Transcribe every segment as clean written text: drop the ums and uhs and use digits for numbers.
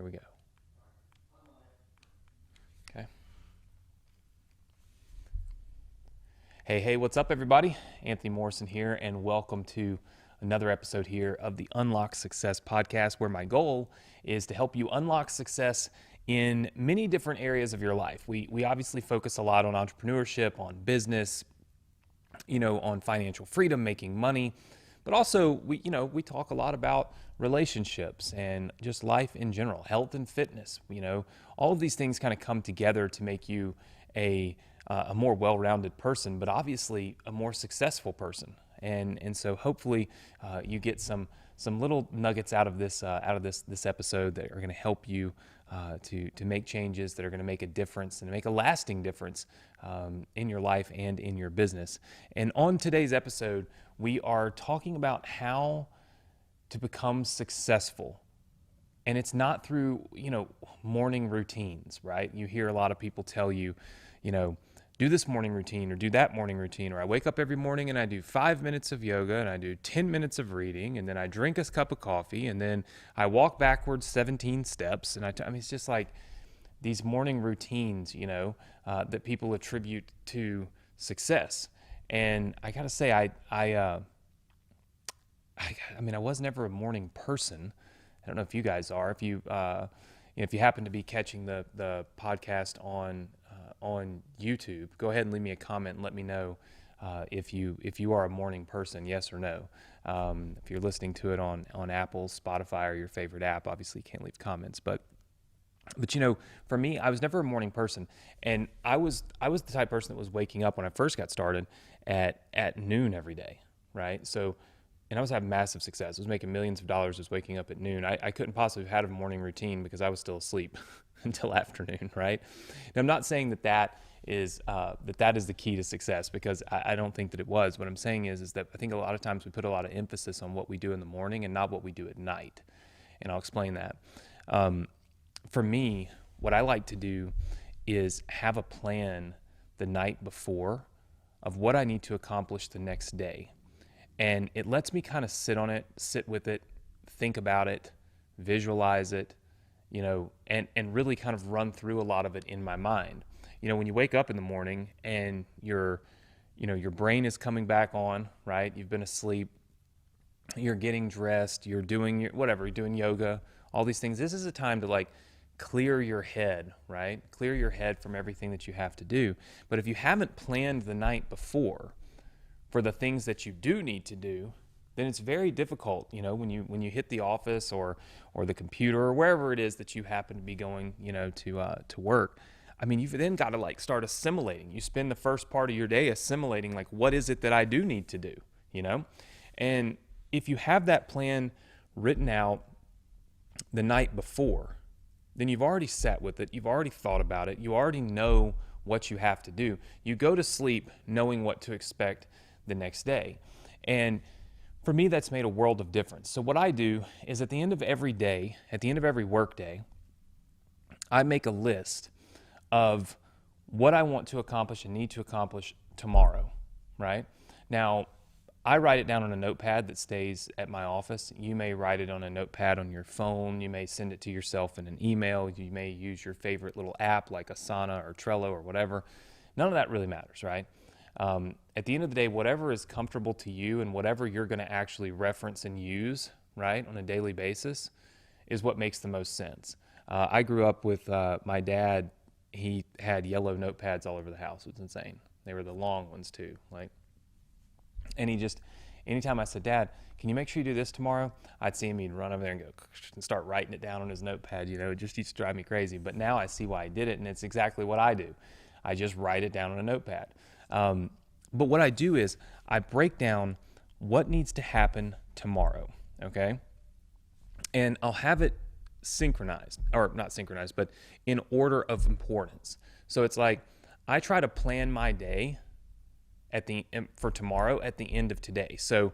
we go. Okay. Hey, what's up, everybody? Anthony Morrison here, and welcome to another episode here of the Unlock Success podcast, where my goal is to help you unlock success in many different areas of your life. We obviously focus a lot on entrepreneurship, on business, on financial freedom, making money, but also we talk a lot about relationships and just life in general, health and fitness. All of these things kind of come together to make you a more well-rounded person, but obviously a more successful person. And so hopefully you get some little nuggets out of this episode that are going to help you to make changes that are going to make a difference and make a lasting difference in your life and in your business. And on today's episode, we are talking about how to become successful. And it's not through, morning routines, right? You hear a lot of people tell you, do this morning routine or do that morning routine, or I wake up every morning and I do 5 minutes of yoga and I do 10 minutes of reading and then I drink a cup of coffee and then I walk backwards 17 steps. And it's just like these morning routines, that people attribute to success. And I gotta say, I was never a morning person. I don't know if you guys are. If you happen to be catching the podcast on YouTube, go ahead and leave me a comment and let me know if you are a morning person, yes or no. If you're listening to it on Apple, Spotify, or your favorite app, obviously you can't leave comments. But for me, I was never a morning person, and I was the type of person that was waking up when I first got started at noon every day, right? So. And I was having massive success. I was making millions of dollars just waking up at noon. I couldn't possibly have had a morning routine because I was still asleep until afternoon, right? And I'm not saying that is the key to success, because I don't think that it was. What I'm saying is that I think a lot of times we put a lot of emphasis on what we do in the morning and not what we do at night. And I'll explain that. For me, what I like to do is have a plan the night before of what I need to accomplish the next day. And it lets me kind of sit with it, think about it, visualize it, and really kind of run through a lot of it in my mind. When you wake up in the morning and your brain is coming back on, right? You've been asleep, you're getting dressed, you're doing you're doing yoga, all these things. This is a time to clear your head, right? Clear your head from everything that you have to do. But if you haven't planned the night before for the things that you do need to do, then it's very difficult, when you hit the office or the computer or wherever it is that you happen to be going, to work. You've then got to start assimilating. You spend the first part of your day assimilating, what is it that I do need to do, And if you have that plan written out the night before, then you've already sat with it. You've already thought about it. You already know what you have to do. You go to sleep knowing what to expect the next day. And for me, that's made a world of difference. So what I do is at the end of every day, at the end of every work day, I make a list of what I want to accomplish and need to accomplish tomorrow, right? Now, I write it down on a notepad that stays at my office. You may write it on a notepad on your phone. You may send it to yourself in an email. You may use your favorite little app like Asana or Trello or whatever. None of that really matters, right? At the end of the day, whatever is comfortable to you and whatever you're going to actually reference and use, right, on a daily basis is what makes the most sense. I grew up with my dad. He had yellow notepads all over the house. It was insane. They were the long ones too. And he just, anytime I said, Dad, can you make sure you do this tomorrow? I'd see him, he'd run over there and go and start writing it down on his notepad. It just used to drive me crazy. But now I see why he did it, and it's exactly what I do. I just write it down on a notepad. But what I do is I break down what needs to happen tomorrow, okay? And I'll have it synchronized, or not synchronized, but in order of importance. So it's I try to plan my day for tomorrow at the end of today. So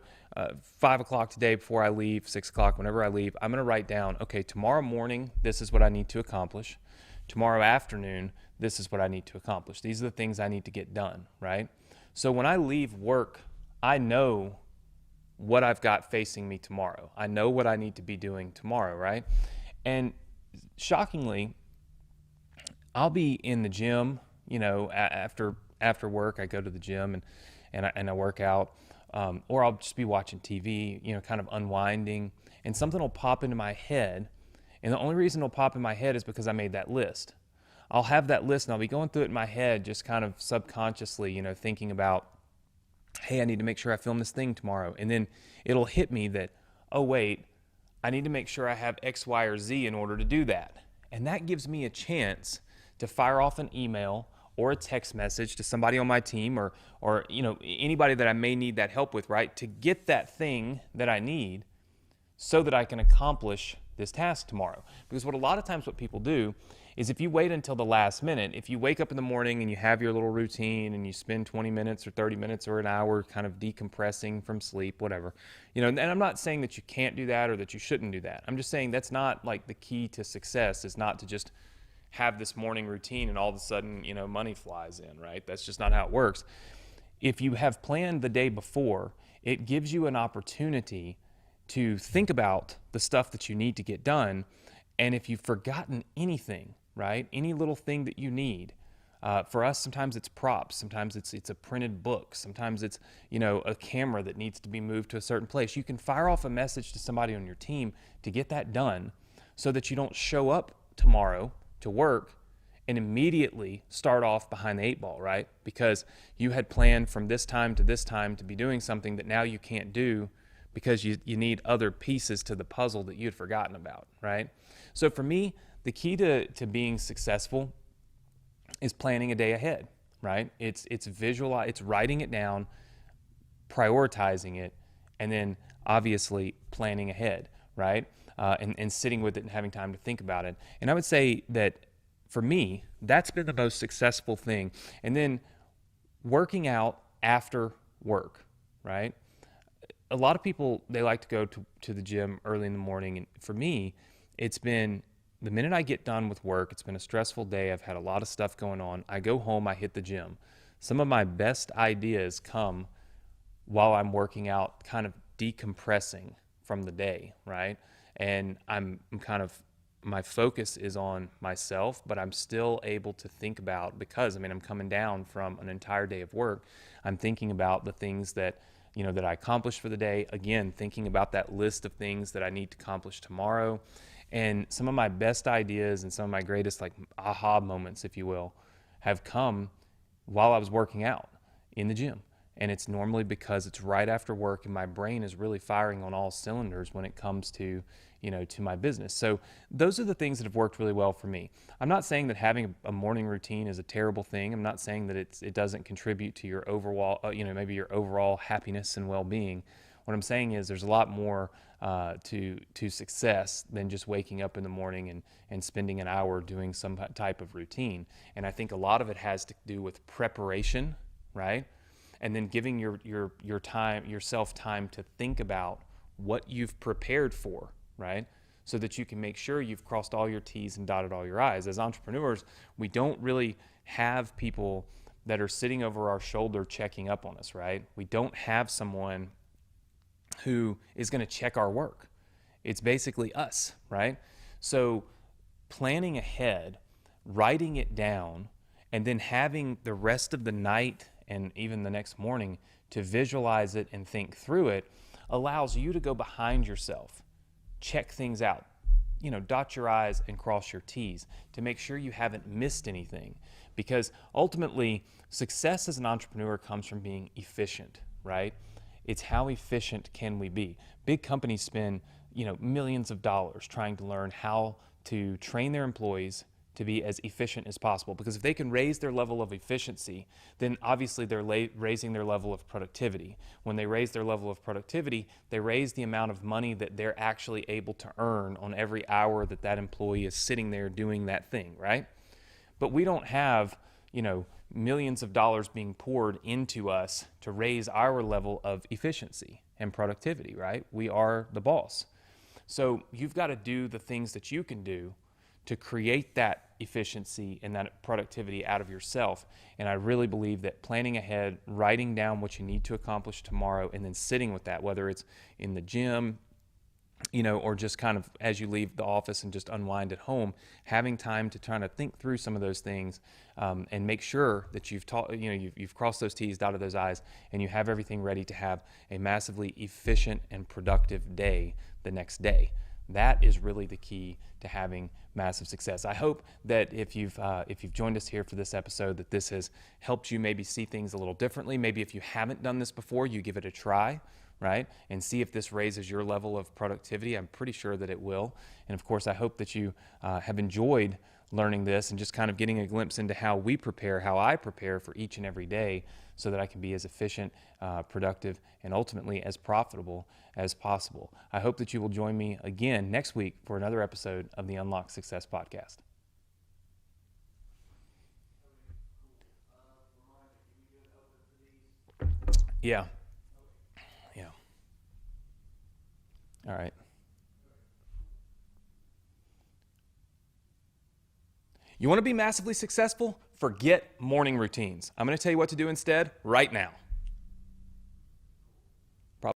5 o'clock today before I leave, 6 o'clock whenever I leave, I'm going to write down, okay, tomorrow morning, this is what I need to accomplish. Tomorrow afternoon, this is what I need to accomplish. These are the things I need to get done, right? So when I leave work, I know what I've got facing me tomorrow. I know what I need to be doing tomorrow, right? And shockingly, I'll be in the gym, after work, I go to the gym and I work out, or I'll just be watching TV, kind of unwinding, and something will pop into my head. And the only reason it'll pop in my head is because I made that list. I'll have that list and I'll be going through it in my head, just kind of subconsciously, thinking about, hey, I need to make sure I film this thing tomorrow. And then it'll hit me that, oh, wait, I need to make sure I have X, Y, or Z in order to do that. And that gives me a chance to fire off an email or a text message to somebody on my team or anybody that I may need that help with, right? To get that thing that I need so that I can accomplish this task tomorrow. Because what a lot of times what people do is if you wait until the last minute, if you wake up in the morning and you have your little routine and you spend 20 minutes or 30 minutes or an hour kind of decompressing from sleep, whatever, and I'm not saying that you can't do that or that you shouldn't do that. I'm just saying that's not like the key to success, is not to just have this morning routine and all of a sudden, money flies in, right? That's just not how it works. If you have planned the day before, it gives you an opportunity to think about the stuff that you need to get done. And if you've forgotten anything, right, any little thing that you need, for us, sometimes it's props, sometimes it's a printed book, sometimes it's, a camera that needs to be moved to a certain place. You can fire off a message to somebody on your team to get that done so that you don't show up tomorrow to work and immediately start off behind the 8 ball, right? Because you had planned from this time to this time to be doing something that now you can't do because you need other pieces to the puzzle that you had forgotten about, right? So for me, the key to being successful is planning a day ahead, right? It's writing it down, prioritizing it, and then obviously planning ahead, right? And sitting with it and having time to think about it. And I would say that for me, that's been the most successful thing. And then working out after work, right? A lot of people, they like to go to the gym early in the morning. And for me, it's been the minute I get done with work, it's been a stressful day. I've had a lot of stuff going on. I go home, I hit the gym. Some of my best ideas come while I'm working out, kind of decompressing from the day, right? And I'm kind of, my focus is on myself, but I'm still able to think about, because I'm coming down from an entire day of work. I'm thinking about the things that I accomplished for the day. Again, thinking about that list of things that I need to accomplish tomorrow. And some of my best ideas and some of my greatest aha moments, if you will, have come while I was working out in the gym. And it's normally because it's right after work and my brain is really firing on all cylinders when it comes to, to my business. So those are the things that have worked really well for me. I'm not saying that having a morning routine is a terrible thing. I'm not saying that it doesn't contribute to your overall, maybe your overall happiness and well-being. What I'm saying is there's a lot more to success than just waking up in the morning and spending an hour doing some type of routine. And I think a lot of it has to do with preparation, right? And then giving yourself time to think about what you've prepared for, right? So that you can make sure you've crossed all your T's and dotted all your I's. As entrepreneurs, we don't really have people that are sitting over our shoulder checking up on us, right? We don't have someone who is going to check our work. It's basically us, right? So planning ahead, writing it down, and then having the rest of the night and even the next morning to visualize it and think through it allows you to go behind yourself, check things out, dot your I's and cross your T's to make sure you haven't missed anything. Because ultimately, success as an entrepreneur comes from being efficient, right? It's how efficient can we be? Big companies spend, millions of dollars trying to learn how to train their employees to be as efficient as possible. Because if they can raise their level of efficiency, then obviously they're raising their level of productivity. When they raise their level of productivity, they raise the amount of money that they're actually able to earn on every hour that employee is sitting there doing that thing, right? But we don't have, millions of dollars being poured into us to raise our level of efficiency and productivity, right? We are the boss. So you've got to do the things that you can do to create that efficiency and that productivity out of yourself. And I really believe that planning ahead, writing down what you need to accomplish tomorrow, and then sitting with that, whether it's in the gym, or just kind of as you leave the office and just unwind at home, having time to try to think through some of those things, and make sure that you've crossed those T's, dotted those I's, and you have everything ready to have a massively efficient and productive day the next day. That is really the key to having massive success. I hope that if you've joined us here for this episode, that this has helped you maybe see things a little differently. Maybe if you haven't done this before, you give it a try, right? And see if this raises your level of productivity. I'm pretty sure that it will. And of course, I hope that you have enjoyed learning this and just kind of getting a glimpse into how I prepare for each and every day so that I can be as efficient, productive, and ultimately as profitable as possible. I hope that you will join me again next week for another episode of the Unlock Success Podcast. Yeah. Yeah. All right. You want to be massively successful? Forget morning routines. I'm going to tell you what to do instead right now.